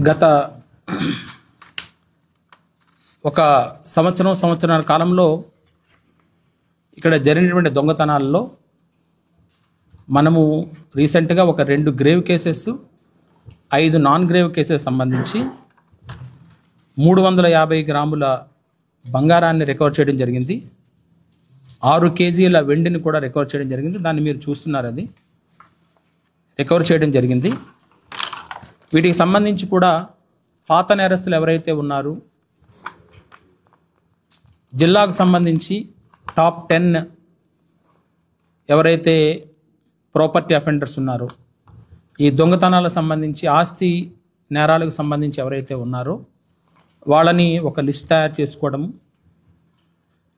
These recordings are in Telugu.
గత ఒక సంవత్సరాల కాలంలో ఇక్కడ జరిగినటువంటి దొంగతనాల్లో మనము రీసెంట్గా ఒక 2 grave cases 5 non grave cases సంబంధించి 350 గ్రాముల బంగారాన్ని రికవర్ చేయడం జరిగింది. 6 కేజీల వెండిని కూడా రికవర్ చేయడం జరిగింది. దాన్ని మీరు చూస్తున్నారు, అది రికవర్ చేయడం జరిగింది. వీటికి సంబంధించి కూడా పాత నేరస్తులు ఎవరైతే ఉన్నారో జిల్లాకు సంబంధించి టాప్ 10 ఎవరైతే ప్రాపర్టీ అఫెండర్స్ ఉన్నారో, ఈ దొంగతనాలకు సంబంధించి ఆస్తి నేరాలకు సంబంధించి ఎవరైతే ఉన్నారో వాళ్ళని ఒక లిస్ట్ తయారు చేసుకోవడము,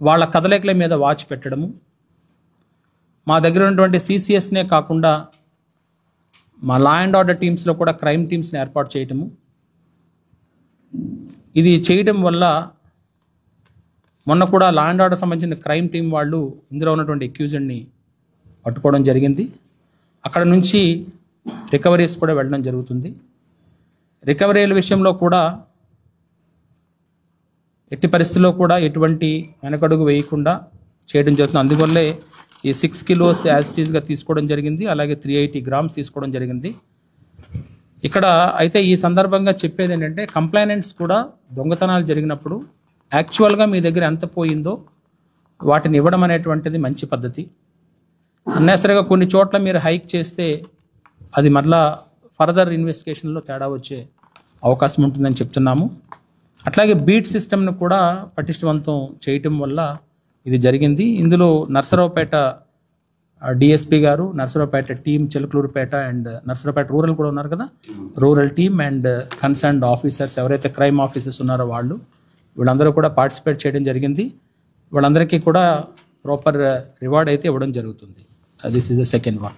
వాళ్ళ కదలికల మీద వాచ్ పెట్టడము, మా దగ్గర ఉన్నటువంటి సిసిఎస్నే కాకుండా మా లా అండ్ ఆర్డర్ టీమ్స్లో కూడా క్రైమ్ టీమ్స్ని ఏర్పాటు చేయటము. ఇది చేయడం వల్ల మొన్న కూడా లా అండ్ ఆర్డర్ సంబంధించిన క్రైమ్ టీం వాళ్ళు ఇందులో ఉన్నటువంటి అక్యూజ్డ్ని పట్టుకోవడం జరిగింది. అక్కడ నుంచి రికవరీస్ కూడా వెళ్ళడం జరుగుతుంది. రికవరీల విషయంలో కూడా ఎట్టి పరిస్థితుల్లో కూడా ఎటువంటి వెనకడుగు వేయకుండా చేయడం జరుగుతుంది. అందువల్లే ఈ 6 కిలోస్ యాజిటీస్గా తీసుకోవడం జరిగింది. అలాగే 380 గ్రామ్స్ తీసుకోవడం జరిగింది. ఇక్కడ అయితే ఈ సందర్భంగా చెప్పేది ఏంటంటే, కంప్లైనెంట్స్ కూడా దొంగతనాలు జరిగినప్పుడు యాక్చువల్గా మీ దగ్గర ఎంత పోయిందో వాటిని ఇవ్వడం అనేటువంటిది మంచి పద్ధతి. అన్నెసరిగా కొన్ని చోట్ల మీరు హైక్ చేస్తే అది మరలా ఫర్దర్ ఇన్వెస్టిగేషన్లో తేడా వచ్చే అవకాశం ఉంటుందని చెప్తున్నాము. అట్లాగే బీట్ సిస్టమ్ను కూడా పటిష్టవంతం చేయటం వల్ల ఇది జరిగింది. ఇందులో నర్సరావుపేట డిఎస్పీ గారు, Narasaraopet team, Chilakaluripet and Narasaraopet rural కూడా ఉన్నారు కదా, rural team and concerned officers ఎవరైతే క్రైమ్ ఆఫీసర్స్ ఉన్నారో వీళ్ళందరూ కూడా పార్టిసిపేట్ చేయడం జరిగింది. వాళ్ళందరికీ కూడా ప్రాపర్ రివార్డ్ అయితే ఇవ్వడం జరుగుతుంది. This is the second one.